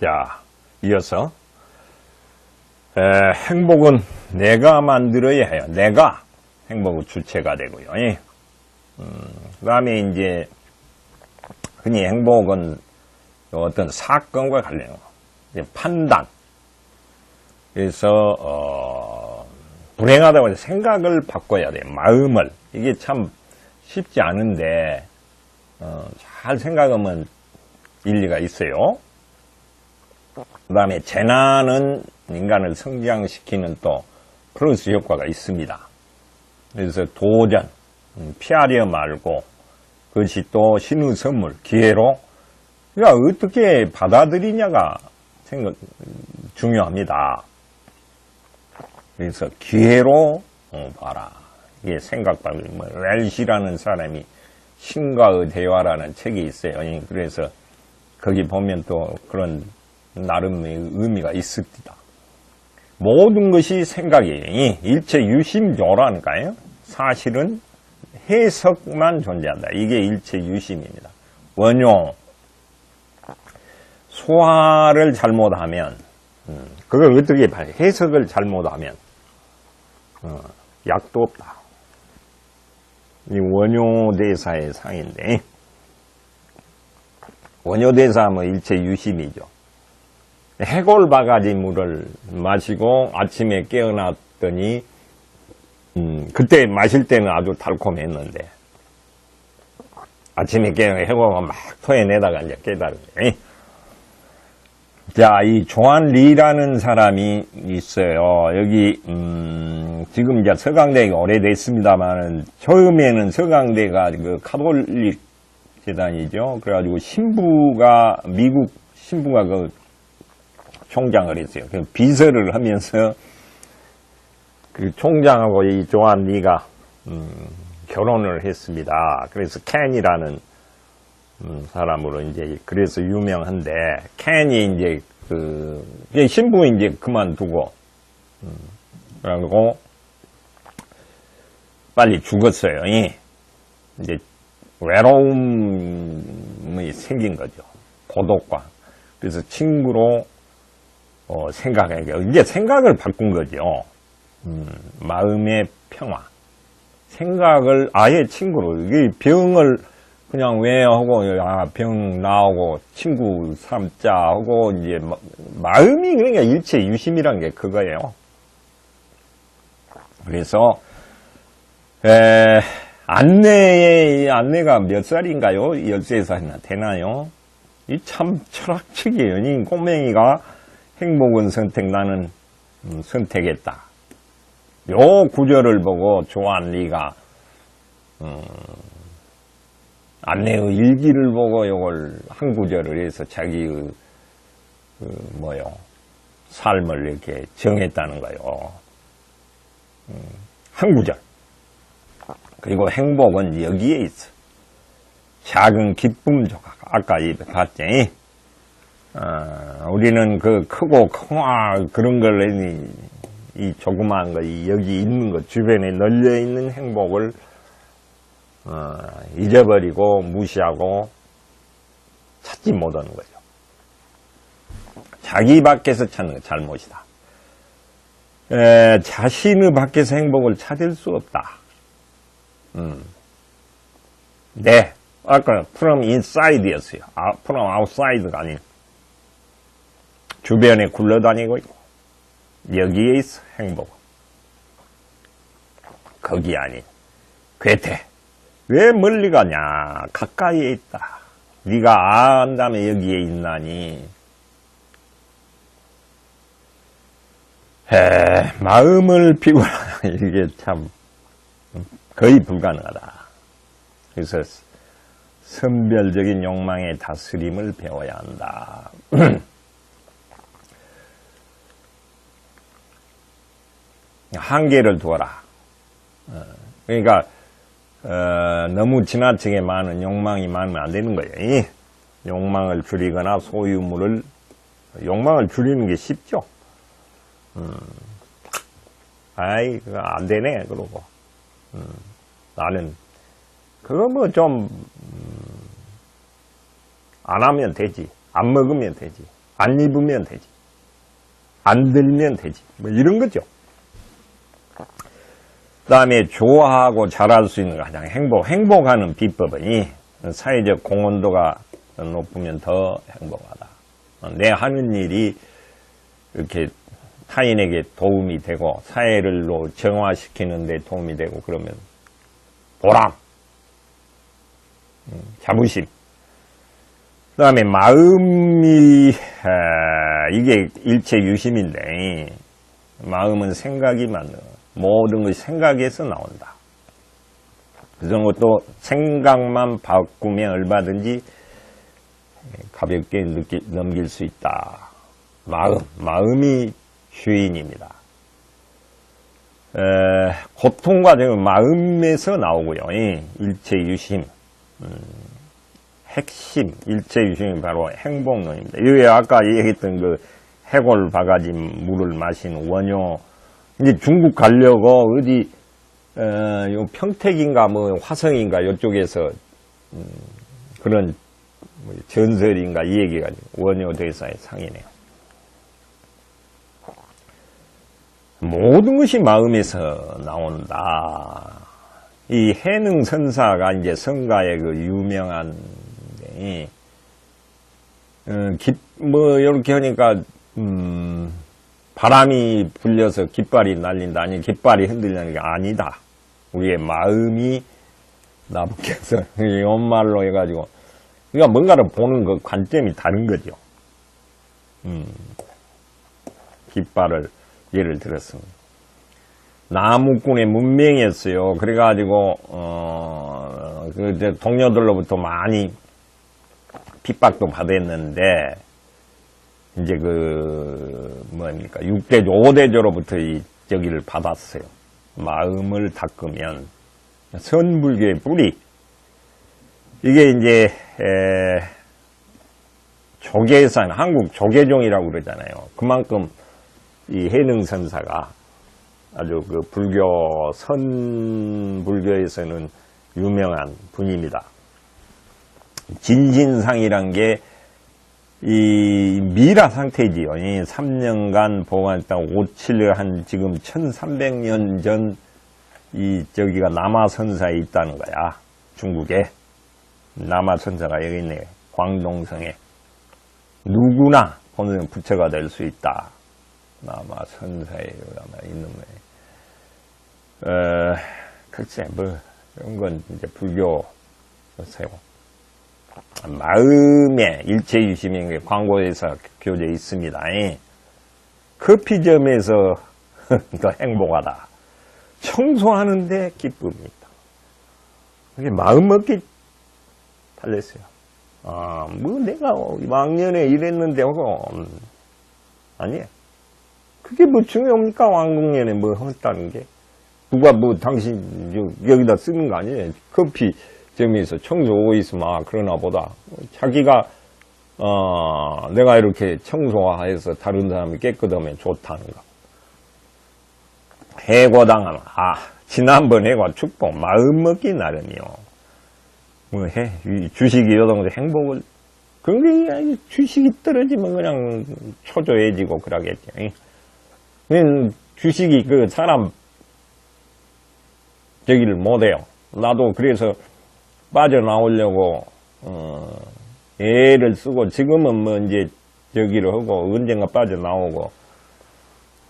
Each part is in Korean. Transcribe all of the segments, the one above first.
자, 이어서 행복은 내가 만들어야 해요. 내가 행복의 주체가 되고요. 그 다음에 이제 흔히 행복은 어떤 사건과 관련해요. 판단. 그래서 불행하다고 해서 생각을 바꿔야 돼요. 마음을. 이게 참 쉽지 않은데 잘 생각하면 일리가 있어요. 그 다음에 재난은 인간을 성장시키는 또 플러스 효과가 있습니다. 그래서 도전, 피하려 말고 그것이 또 신의 선물, 기회로 그러니까 어떻게 받아들이냐가 중요합니다. 그래서 기회로 봐라. 이게 생각하고 웰시라는 사람이 신과의 대화라는 책이 있어요. 그래서 거기 보면 또 그런 나름의 의미가 있습니다. 모든 것이 생각이에요. 일체 유심조라니까요. 사실은 해석만 존재한다. 이게 일체 유심입니다. 원효 소화를 잘못하면 그걸 어떻게 봐요? 해석을 잘못하면 약도 없다. 이 원효대사의 상인데 원효대사 하면 일체 유심이죠. 해골바가지 물을 마시고 아침에 깨어났더니 그때 마실 때는 아주 달콤했는데 아침에 깨어나 해골가 막 토해내다가 이제 깨달은 거예요. 자, 이 조한리라는 사람이 있어요. 여기 지금 이제 서강대가 오래됐습니다만은 처음에는 서강대가 그 카톨릭 재단이죠. 그래가지고 미국 신부가 그 총장을 했어요. 그 비서를 하면서 그 총장하고 이 조한리가 결혼을 했습니다. 그래서 켄이라는 사람으로 이제 그래서 유명한데 켄이 이제 신부 이제 그만두고 그리고 빨리 죽었어요. 이제 외로움이 생긴 거죠. 고독과. 그래서 친구로 생각하게 이제 생각을 바꾼 거죠. 마음의 평화. 생각을 아예 친구로 이게 병을 그냥 왜 하고 병 나오고 친구 삼자 하고 이제 마음이 그러니까 일체 유심이란 게 그거예요. 그래서 안내가 몇 살인가요? 13살이나 되나요? 이 참 철학적이에요. 꼬맹이가 행복은 선택 나는 선택했다. 요 구절을 보고 조한리가 안내의 일기를 보고 요걸 한 구절을 해서 자기의 삶을 이렇게 정했다는 거예요. 한 구절. 그리고 행복은 여기에 있어. 작은 기쁨 조각. 아까 봤지? 우리는 그 크고 그런 걸 이 조그마한 거, 여기 있는 것, 주변에 널려 있는 행복을 잊어버리고 무시하고 찾지 못하는 거죠. 자기 밖에서 찾는 거 잘못이다. 자신의 밖에서 행복을 찾을 수 없다. 네, 아까 from inside였어요. from outside가 아닌 주변에 굴러다니고 있고 여기에 있어 행복은. 거기 아닌 괴테. 왜 멀리 가냐? 가까이에 있다. 네가 안다면 여기에 있나니. 마음을 비워라. 이게 참 거의 불가능하다. 그래서 선별적인 욕망의 다스림을 배워야 한다. 한계를 두어라. 그러니까 너무 지나치게 많은 욕망이 많으면 안 되는 거예요. 욕망을 줄이거나 욕망을 줄이는 게 쉽죠. 그거 안 되네. 그러고 나는 그거 좀 안 하면 되지. 안 먹으면 되지. 안 입으면 되지. 안 들면 되지. 뭐 이런 거죠. 그 다음에 좋아하고 잘할 수 있는 가장 행복하는 비법은 사회적 공헌도가 높으면 더 행복하다. 내 하는 일이 이렇게 타인에게 도움이 되고 사회를 정화시키는 데 도움이 되고 그러면 보람, 자부심. 그 다음에 마음이 이게 일체유심인데 마음은 생각이 맞는 모든 것이 생각에서 나온다. 그런 것도 생각만 바꾸면 얼마든지 가볍게 넘길 수 있다. 마음이 주인입니다. 고통과 마음에서 나오고요. 일체유심, 핵심, 일체유심이 바로 행복론입니다. 이게 아까 얘기했던 그 해골 바가지 물을 마신 원효, 이제 중국 가려고 어디 요 평택인가 뭐 화성인가 이쪽에서 그런 전설인가 이 얘기가 원효 대사의 상이네요. 모든 것이 마음에서 나온다. 이 해능선사가 이제 성가의 그 유명한 뭐 이렇게 하니까 바람이 불려서 깃발이 날린다. 아니 깃발이 흔들리는 게 아니다. 우리의 마음이 나부께서 연말로 해가지고 그러니까 뭔가를 보는 그 관점이 다른 거죠. 깃발을 예를 들었습니다. 나무꾼의 문명이었어요. 그래가지고 그 동료들로부터 많이 핍박도 받았는데 이제 그 뭡니까 6대조 5대조로부터 이 저기를 받았어요. 마음을 닦으면 선불교의 뿌리 이게 이제 조계산 한국 조계종이라고 그러잖아요. 그만큼 이 해능선사가 아주 그 불교 선불교에서는 유명한 분입니다. 진신상이란 게 이 미라 상태지요. 3년간 보관했다가 57년 한 지금 1300년 전 이 저기가 남아선사에 있다는 거야. 중국에 남아선사가 여기 있네. 광동성에 누구나 보면 부처가 될 수 있다. 남아선사에 있는 거예요. 글쎄 뭐 이런 건 이제 불교 세요. 마음에 일체유심인 게 광고에서 교재 있습니다. 커피점에서 더 행복하다. 청소하는데 기쁨이 있다. 이게 마음먹기 달렸어요. 뭐 내가 왕년에 이랬는데 하고 아니에요. 그게 뭐 중요합니까? 왕궁년에 뭐 했다는 게 누가 뭐 당신 여기다 쓰는 거 아니에요. 커피 점에서 청소하고 있으면 그러나 보다 자기가 내가 이렇게 청소해서 다른 사람이 깨끗하면 좋다는 거. 해고당하면 지난번 해고 축복 마음먹기 나름이요. 뭐 주식이 요동도 행복을 그런 게 주식이 떨어지면 그냥 초조해지고 그러겠죠. 주식이 그 사람 저기를 못해요. 나도 그래서 빠져나오려고 애를 쓰고 지금은 뭐 이제 저기를 하고 언젠가 빠져나오고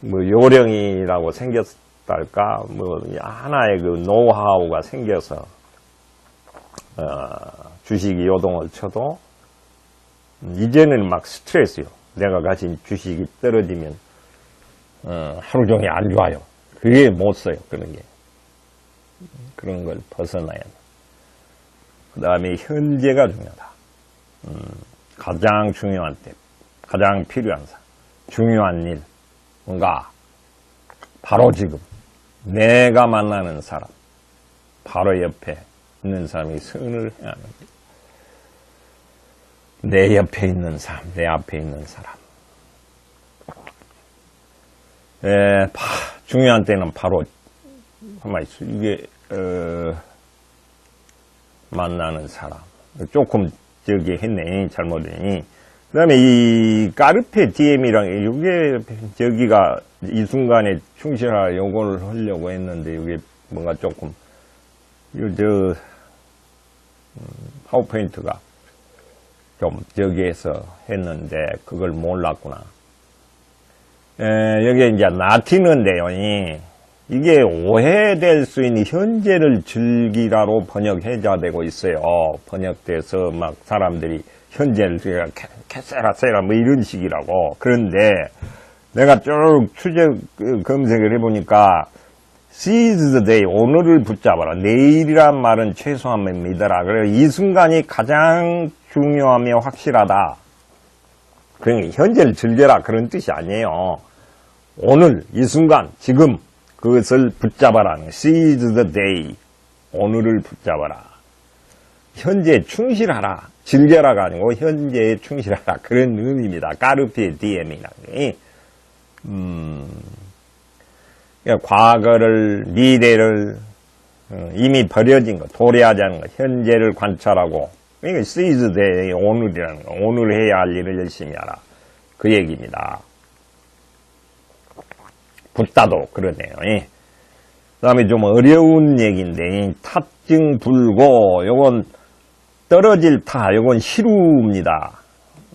뭐 요령이라고 생겼달까 뭐 하나의 그 노하우가 생겨서 주식이 요동을 쳐도 이제는 막 스트레스요. 내가 가진 주식이 떨어지면 하루 종일 안 좋아요. 그게 못 써요. 그런 게 그런 걸 벗어나야 돼. 그 다음에 현재가 중요하다. 가장 중요한 때, 가장 필요한 사람, 중요한 일, 뭔가 바로 지금 내가 만나는 사람, 바로 옆에 있는 사람이 선을 해야 하는 거예요. 내 옆에 있는 사람, 내 앞에 있는 사람. 중요한 때는 바로 가만히 있어. 이게 만나는 사람. 조금 저기 했네. 잘못했니. 그 다음에 이 까르페 디엠이랑, 이게, 저기가 이 순간에 충실하라 요걸 하려고 했는데, 이게 뭔가 조금, 파워포인트가 좀 저기에서 했는데, 그걸 몰랐구나. 여기 이제 라틴어인데요. 이게 오해될 수 있는 현재를 즐기라로 번역해야 되고 있어요. 번역돼서 막 사람들이 현재를 즐기라, 캐세라, 세라, 뭐 이런 식이라고. 그런데 내가 쭉 검색을 해보니까 seize the day, 오늘을 붙잡아라. 내일이란 말은 최소한만 믿어라. 그래서 이 순간이 가장 중요하며 확실하다. 그러니까 현재를 즐겨라 그런 뜻이 아니에요. 오늘, 이 순간, 지금 그것을 붙잡아라. seize the day, 오늘을 붙잡아라. 현재에 충실하라. 즐겨라가 아니고 현재에 충실하라. 그런 의미입니다. 까르페 디엠이라는. 그러니까 과거를, 미래를, 이미 버려진 것, 도래하지 않은 것, 현재를 관찰하고, 그러니까 seize the day, 오늘이라는 거, 오늘 해야 할 일을 열심히 하라. 그 얘기입니다. 붙다도 그러네요. 그 다음에 좀 어려운 얘기인데, 탑증 불고, 요건 떨어질 타, 요건 시루입니다.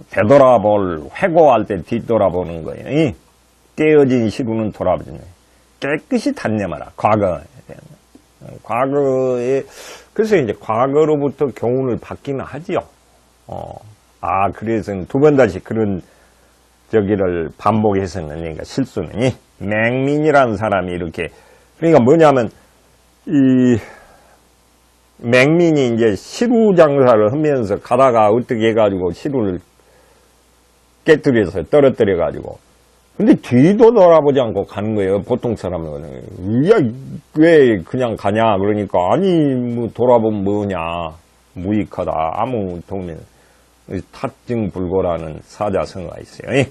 되돌아볼, 회고할 때 뒤돌아보는 거예요. 깨어진 시루는 돌아보지네. 깨끗이 단념하라. 과거에, 그래서 이제 과거로부터 교훈을 받기는 하지요. 그래서 두 번 다시 그런 저기를 반복해서는, 그러니까 실수는, 맹민이라는 사람이 이렇게, 그러니까 뭐냐면, 이, 맹민이 이제 시루 장사를 하면서 가다가 어떻게 해가지고 시루를 깨뜨려서 떨어뜨려가지고, 근데 뒤도 돌아보지 않고 가는 거예요. 보통 사람은. 야, 왜 그냥 가냐? 그러니까, 아니, 뭐, 돌아보면 뭐냐. 무익하다. 아무 도움이, 탑증불고라는 사자성어가 있어요.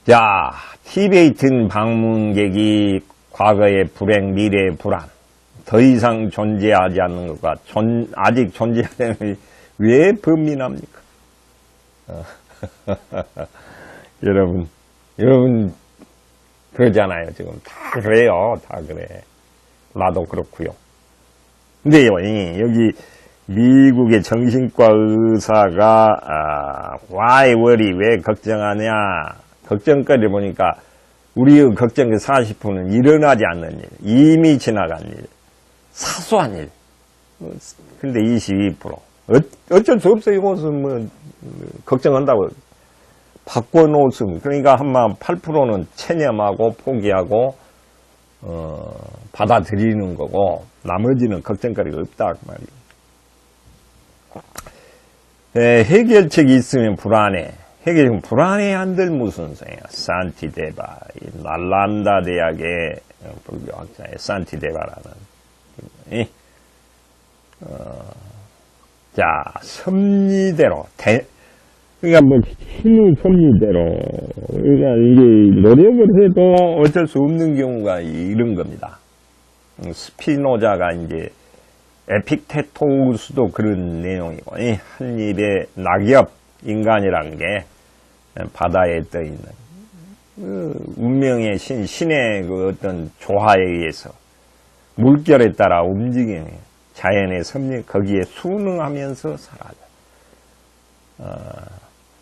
자, 티베이튼 방문객이 과거의 불행, 미래의 불안, 더 이상 존재하지 않는 것과 아직 존재하는 왜 범민합니까? 여러분 그러잖아요. 지금 다 그래요. 다 그래. 나도 그렇고요. 근데요, 여기 미국의 정신과 의사가 why worry, 왜 걱정하냐, 걱정거리 보니까 우리의 걱정의 40%는 일어나지 않는 일, 이미 지나간 일, 사소한 일. 근데 22%. 어쩔 수 없어요. 이것은 뭐 걱정한다고 바꿔놓으면, 그러니까 한마 8%는 체념하고 포기하고 받아들이는 거고, 나머지는 걱정거리가 없다 그 말이에요. 해결책이 있으면 불안해. 해결책은 불안해 한들 무슨 소리야. 산티데바, 날란다 대학의 불교학자의 산티데바라는. 자, 섭리대로 그러니까 뭐 신의 섭리대로, 그러니까 이게 노력을 해도 어쩔 수 없는 경우가 이런 겁니다. 스피노자가 이제 에픽테토우스도 그런 내용이고, 한 입에 낙엽 인간이라는 게 바다에 떠 있는 운명의 신의 그 어떤 조화에 의해서 물결에 따라 움직이는 자연의 섭리, 거기에 순응하면서 살아요.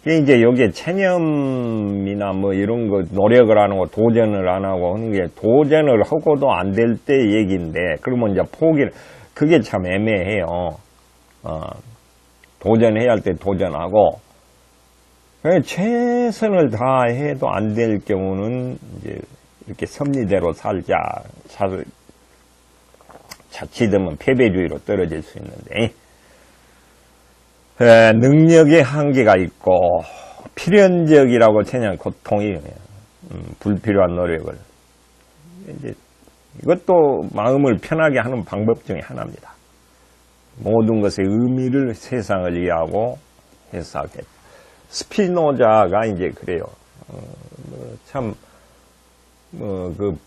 이제 여기에 체념이나 뭐 이런 거 노력을 안 하고 도전을 안 하고 하는 게, 도전을 하고도 안 될 때 얘기인데, 그러면 이제 포기를, 그게 참 애매해요. 도전해야 할 때 도전하고, 최선을 다해도 안 될 경우는 이제 이렇게 섭리대로 살자, 자칫하면 패배주의로 떨어질 수 있는데, 능력의 한계가 있고 필연적이라고 체념 고통이, 불필요한 노력을, 이제 이것도 마음을 편하게 하는 방법 중에 하나입니다. 모든 것의 의미를 세상을 이해하고 해석하겠다. 스피노자가 이제 그래요. 그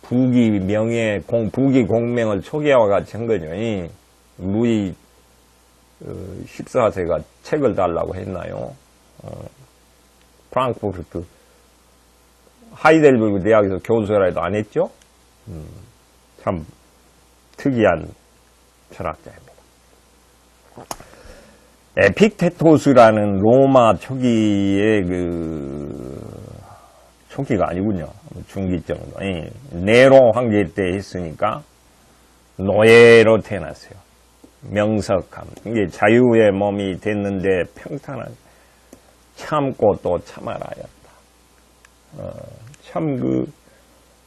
부귀 명예 부귀 공명을 초기화와 같이 한 거죠. 무의 14세가 책을 달라고 했나요? 프랑크푸르트 하이델베르그 대학에서 교수라 해도 안 했죠? 참 특이한 철학자입니다. 에픽테토스라는 로마 초기의 초기가 아니군요. 중기 정도. 네로 황제 때 했으니까 노예로 태어났어요. 명석함. 이게 자유의 몸이 됐는데 평탄한 참고 또 참아라 하였다.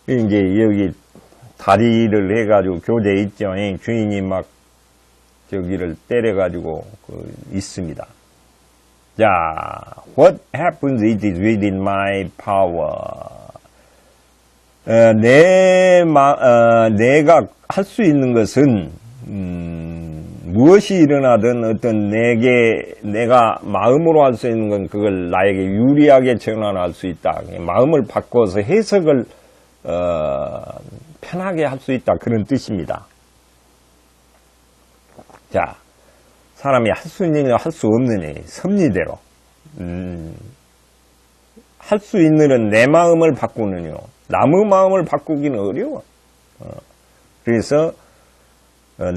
이제 여기 다리를 해가지고 교재 있죠. 주인이 막 저기를 때려가지고 있습니다. 자, what happens it is within my power. 내가 할 수 있는 것은 무엇이 일어나든 어떤 내가 마음으로 할 수 있는 건 그걸 나에게 유리하게 전환할 수 있다. 마음을 바꿔서 해석을 편하게 할 수 있다. 그런 뜻입니다. 자, 사람이 할 수 있는 일, 할 수 없는 일, 섭리대로. 할 수 있는 일은 내 마음을 바꾸는 일. 남의 마음을 바꾸기는 어려워. 그래서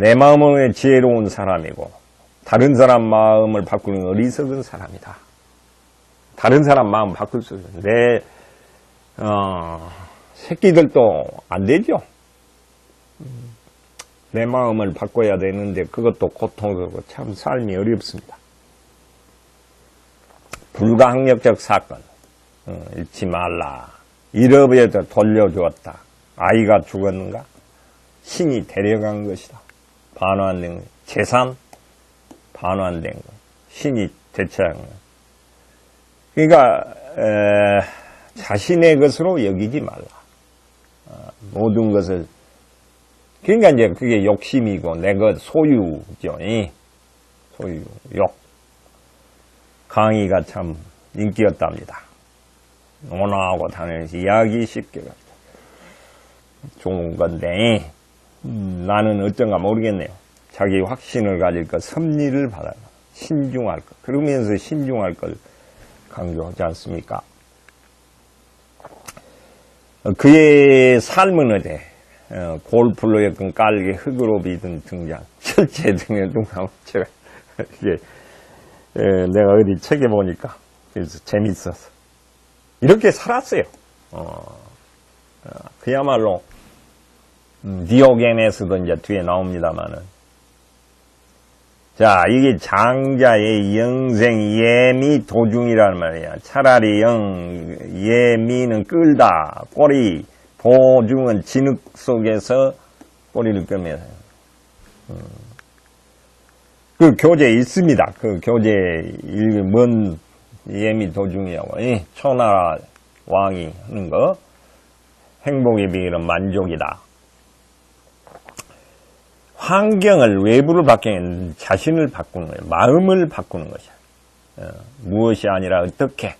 내 마음은 지혜로운 사람이고 다른 사람 마음을 바꾸는 어리석은 사람이다. 다른 사람 마음 바꿀 수 있어. 내 새끼들도 안 되죠. 내 마음을 바꿔야 되는데 그것도 고통스럽고 참 삶이 어렵습니다. 불가항력적 사건 잃지 말라. 잃어버려도 돌려주었다. 아이가 죽었는가? 신이 데려간 것이다. 반환된 것. 재산 반환된 것. 신이 대체한 것. 그러니까 자신의 것으로 여기지 말라. 모든 것을 그러니까 이제 그게 욕심이고 내 것 소유죠. 소유, 욕. 강의가 참 인기였답니다. 온화하고 당연히 이야기 쉽게 갑니다. 좋은 건데 나는 어쩐가 모르겠네요. 자기 확신을 가질 것, 섭리를 받아라. 신중할 것. 그러면서 신중할 걸 강조하지 않습니까? 그의 삶은 어때? 골프로 엮은 깔개, 흙으로 빚은 등장, 철제 등의 동사무체가 이게 내가 어디 책에 보니까 그래서 재밌어서 이렇게 살았어요. 그야말로 디오게네스도 이제 뒤에 나옵니다만은 자 이게 장자의 영생 예미 도중이라는 말이야. 차라리 예미는 끌다 꼬리 도중은 진흙 속에서 꼬리를 끌면서 그 교재에 있습니다. 그 교재에 뭔 예미 도중이라고 초나라 왕이 하는 거 행복의 비결은 만족이다. 환경을 외부를 바뀌는 자신을 바꾸는 거예요. 마음을 바꾸는 것이야. 무엇이 아니라 어떻게.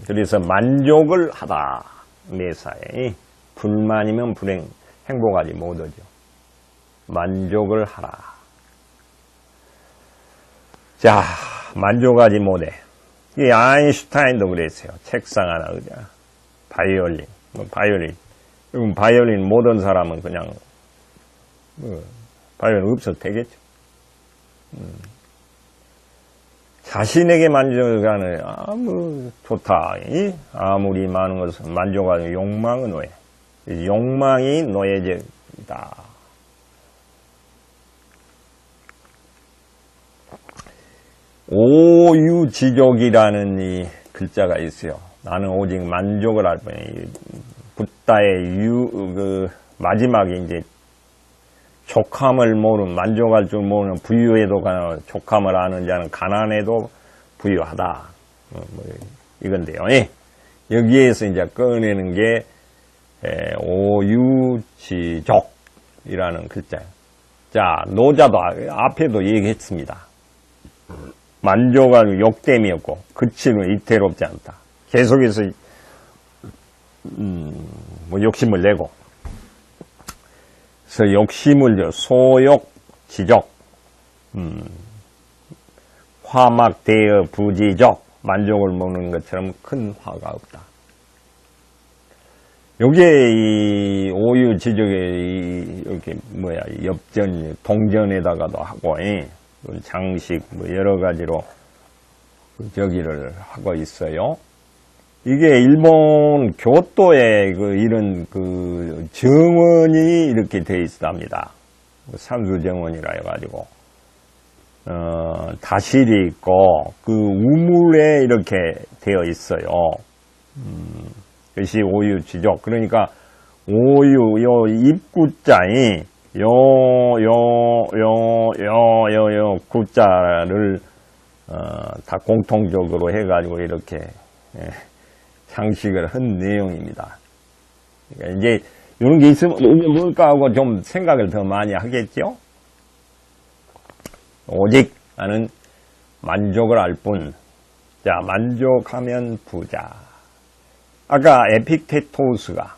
그래서 만족을 하다. 매사에 불만이면 불행, 행복하지 못하죠. 만족을 하라. 자, 만족하지 못해. 이 아인슈타인도 그랬어요. 책상 하나, 바이올린, 바이올린. 그럼 바이올린 모든 사람은 그냥 바이올린 없어도 되겠죠. 자신에게 만족하는 좋다. 아무리 많은 것을 만족하는 욕망은 왜? 욕망이 노예적이다. 오유지족이라는 이 글자가 있어요. 나는 오직 만족을 할 뿐이야. 붓다의 마지막에 이제 족함을 모르는, 만족할 줄 모르는 부유에도 족함을 아는 자는 가난해도 부유하다. 이건데요. 여기에서 이제 꺼내는 게 오유지족이라는 글자예요. 자, 노자도 앞에도 얘기했습니다. 만족하는 욕됨이었고 그치는 이태롭지 않다. 계속해서 욕심을 내고 그래서 욕심을 소욕, 지족 화막되어 부지적, 만족을 먹는 것처럼 큰 화가 없다. 요게 이 오유지족의 이렇게 엽전, 동전에다가도 하고, 장식 여러 가지로 저기를 하고 있어요. 이게 일본 교토에 이런 정원이 이렇게 되어 있답니다. 산수 정원이라 해가지고 다실이 있고 그 우물에 이렇게 되어 있어요. 그것이 오유지족. 그러니까 오유 요 입구자이 요 구자를 다 공통적으로 해가지고 이렇게 장식을 한 내용입니다. 그러니까 이제 이런 게 있으면 이게 뭘까 하고 좀 생각을 더 많이 하겠죠. 오직 나는 만족을 할 뿐. 자, 만족하면 부자. 아까 에픽테토스가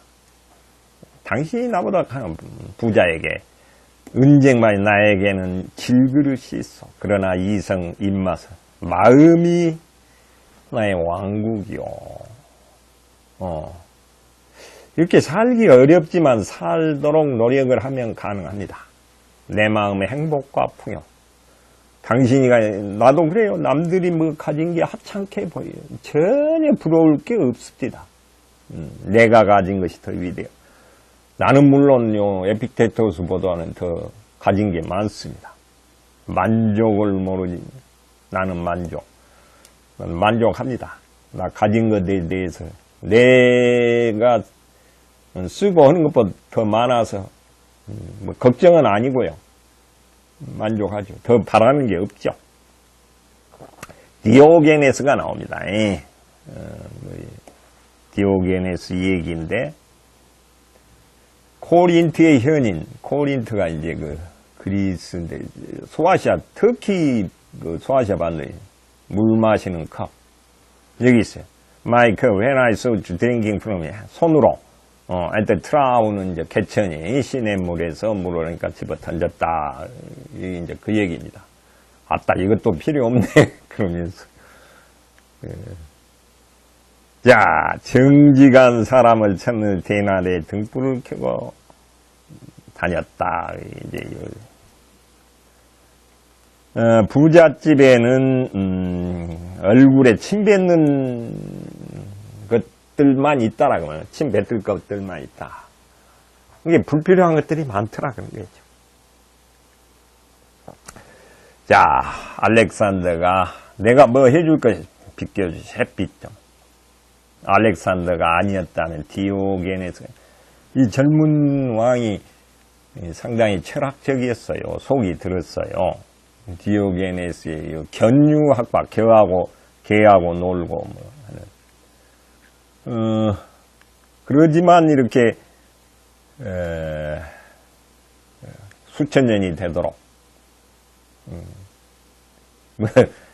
당신이 나보다 부자에게 은쟁만 나에게는 질그릇이 있어. 그러나 이성 입맛은 마음이 나의 왕국이요. 이렇게 살기 어렵지만 살도록 노력을 하면 가능합니다. 내 마음의 행복과 풍요. 당신이가 나도 그래요. 남들이 가진 게 하찮게 보여요. 전혀 부러울 게 없습니다. 내가 가진 것이 더 위대해요. 나는 물론 에픽테토스보다는 더 가진 게 많습니다. 만족을 모르지. 나는 만족합니다. 나 가진 것에 대해서 내가 쓰고 하는 것보다 더 많아서 걱정은 아니고요. 만족하죠. 더 바라는 게 없죠. 디오게네스가 나옵니다. 디오게네스 얘기인데 코린트의 현인, 코린트가 이제 그리스인데 소아시아, 터키 소아시아 반도에 물 마시는 컵 여기 있어요. My cup when I saw you drinking from it. 손으로 at the trough는 이제 개천이 시냇물에서 물을 그러니까 집어 던졌다. 이게 이제 그 얘기입니다. 아따 이것도 필요 없네. 그러면서 자, 정직한 사람을 찾는 대낮에 등불을 켜고 다녔다. 이제 부잣집에는 얼굴에 침 뱉는 것들만 있다라 그러면 침 뱉을 것들만 있다. 이게 불필요한 것들이 많더라 그런 거죠. 자, 알렉산더가 내가 뭐 해줄 거 비켜주시 햇빛 좀. 알렉산더가 아니었다면 디오게네스 이 젊은 왕이 상당히 철학적이었어요. 속이 들었어요. 디오게네스의 견유학박 개하고 놀고 하는 그러지만 이렇게 수천 년이 되도록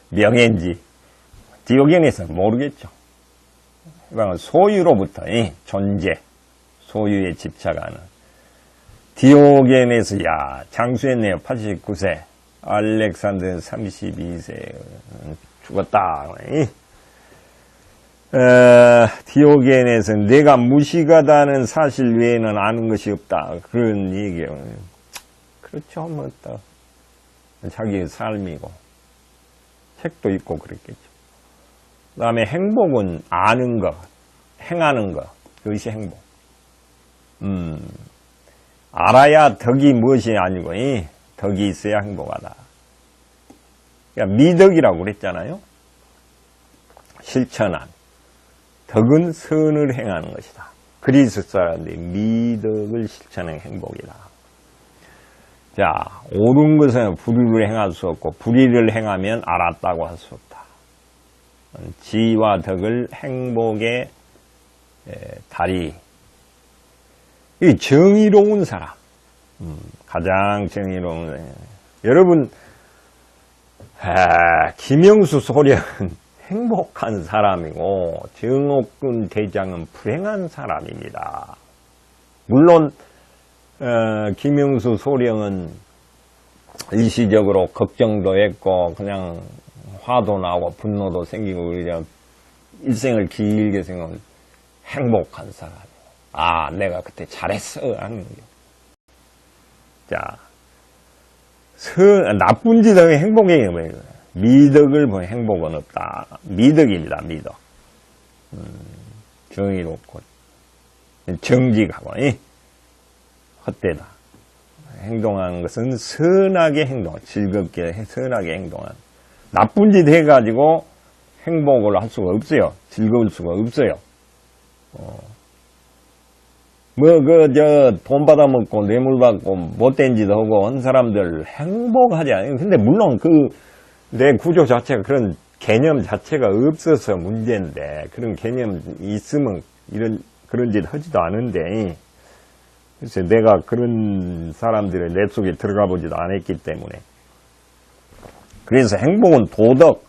명예인지 디오게네스는 모르겠죠. 소유로부터 존재, 소유에 집착하는 디오게네스, 야 장수했네요. 89세. 알렉산더 32세 죽었다. 디오게네스는 내가 무식하다는 사실 외에는 아는 것이 없다. 그런 얘기예요. 그렇죠. 뭐 또 자기의 삶이고 책도 있고 그랬겠죠. 그 다음에 행복은 아는 것, 행하는 것, 그것이 행복. 알아야 덕이 무엇이 아니고, 덕이 있어야 행복하다. 그러니까 미덕이라고 그랬잖아요. 실천한. 덕은 선을 행하는 것이다. 그리스 사람들이 미덕을 실천하는 행복이다. 자, 옳은 것은 불의를 행할 수 없고, 불의를 행하면 알았다고 할 수 없다. 지와 덕을 행복의 다리. 이 정의로운 사람. 가장 정의로운 사람. 여러분, 김영수 소령은 행복한 사람이고, 정옥군 대장은 불행한 사람입니다. 물론, 김영수 소령은 일시적으로 걱정도 했고, 그냥 화도 나고 분노도 생기고 그냥 일생을 길게 생각하면 행복한 사람. 아, 내가 그때 잘했어 하는 게. 자, 나쁜 짓은 행복이 뭐예요? 미덕을 보면 행복은 없다. 미덕입니다. 미덕. 정의롭고 정직하고 헛되다. 행동하는 것은 선하게 행동, 즐겁게 선하게 행동하는. 나쁜 짓 해가지고 행복을 할 수가 없어요. 즐거울 수가 없어요. 돈 받아먹고, 뇌물 받고, 못된 짓 하고, 한 사람들 행복하지 않아요. 근데 물론 내 구조 자체가 그런 개념 자체가 없어서 문제인데, 그런 개념이 있으면 그런 짓 하지도 않은데, 글쎄, 내가 그런 사람들의 뇌 속에 들어가 보지도 않았기 때문에. 그래서 행복은 도덕,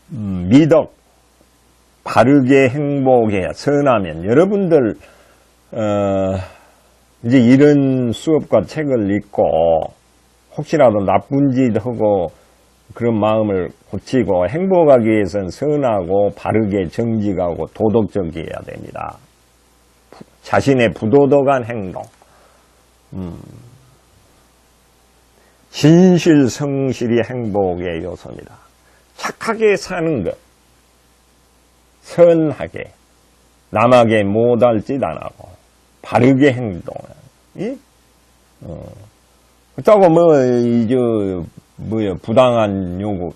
미덕, 바르게 행복해야 선하면, 여러분들, 이제 이런 수업과 책을 읽고, 혹시라도 나쁜 짓 하고, 그런 마음을 고치고, 행복하기 위해서는 선하고, 바르게 정직하고, 도덕적이어야 됩니다. 자신의 부도덕한 행동. 진실, 성실이 행복의 요소입니다. 착하게 사는 것. 선하게. 남에게 못할 짓 안 하고. 바르게 행동하는. 그렇다고 부당한 요구.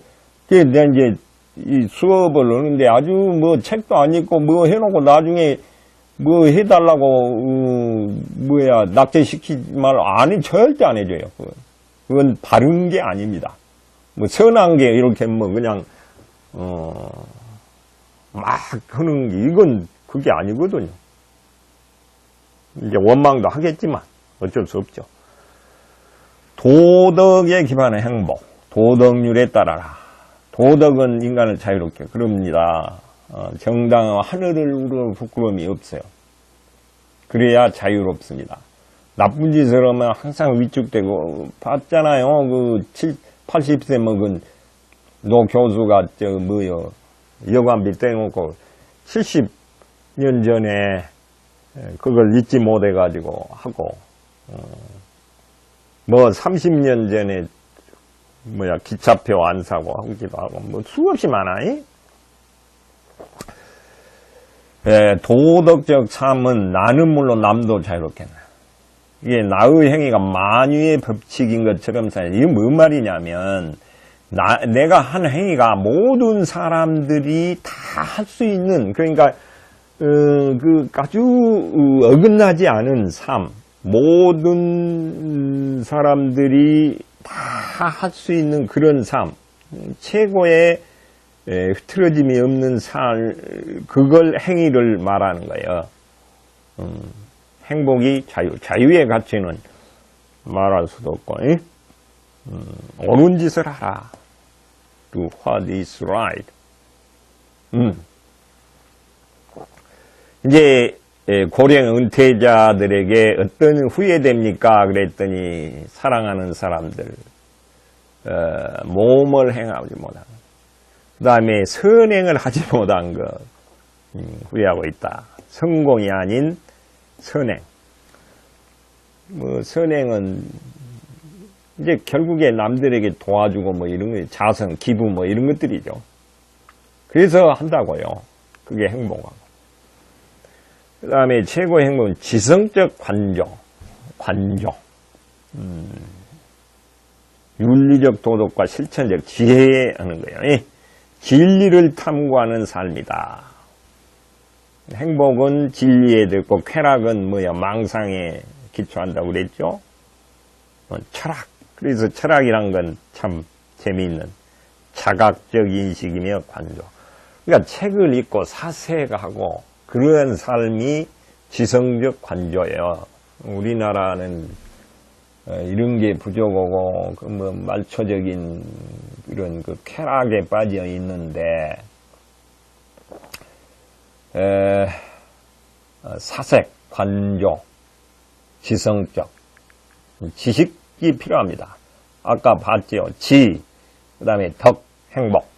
내가 이제 이 수업을 하는데 아주 책도 안 읽고 해놓고 나중에 해달라고, 낙제시키지 말고, 절대 안 해줘요. 그건 바른 게 아닙니다. 선한 게 이렇게 그냥, 막 하는 게, 이건 그게 아니거든요. 이제 원망도 하겠지만, 어쩔 수 없죠. 도덕에 기반한 행복, 도덕률에 따라라. 도덕은 인간을 자유롭게, 그럽니다. 정당한 하늘을 우러 부끄러움이 없어요. 그래야 자유롭습니다. 나쁜 짓을 하면 항상 위축되고, 봤잖아요. 80세 먹은 노 교수가, 여관비 떼놓고, 70년 전에 그걸 잊지 못해가지고 하고, 30년 전에, 기차표 안 사고 하기도 하고, 수없이 많아, 도덕적 삶은 나는 물론 남도 자유롭게. 이게 나의 행위가 만유의 법칙인 것처럼 이게 뭔 말이냐면, 내가 한 행위가 모든 사람들이 다 할 수 있는, 그러니까, 아주 어긋나지 않은 삶, 모든 사람들이 다 할 수 있는 그런 삶, 최고의 흐트러짐이 없는 그걸 행위를 말하는 거예요. 행복이 자유의 가치는 말할 수도 없고, 옳은 짓을 하라. Do what is right. 이제 고령 은퇴자들에게 어떤 후회됩니까? 그랬더니 사랑하는 사람들, 모험을 행하지 못한, 그 다음에 선행을 하지 못한 것 후회하고 있다. 성공이 아닌 선행. 선행은 이제 결국에 남들에게 도와주고 이런 거, 자선, 기부 이런 것들이죠. 그래서 한다고요. 그게 행복하고. 그 다음에 최고의 행복은 지성적 관조. 윤리적 도덕과 실천적 지혜에 하는 거예요. 진리를 탐구하는 삶이다. 행복은 진리에 들고 쾌락은 망상에 기초한다고 그랬죠. 철학. 그래서 철학이란 건 참 재미있는 자각적 인식이며 관조. 그러니까 책을 읽고 사색하고 그런 삶이 지성적 관조예요. 우리나라는 이런 게 부족하고 말초적인 이런 쾌락에 빠져 있는데, 사색, 관조, 지성적 지식이 필요합니다. 아까 봤죠. 지, 그 다음에 덕, 행복.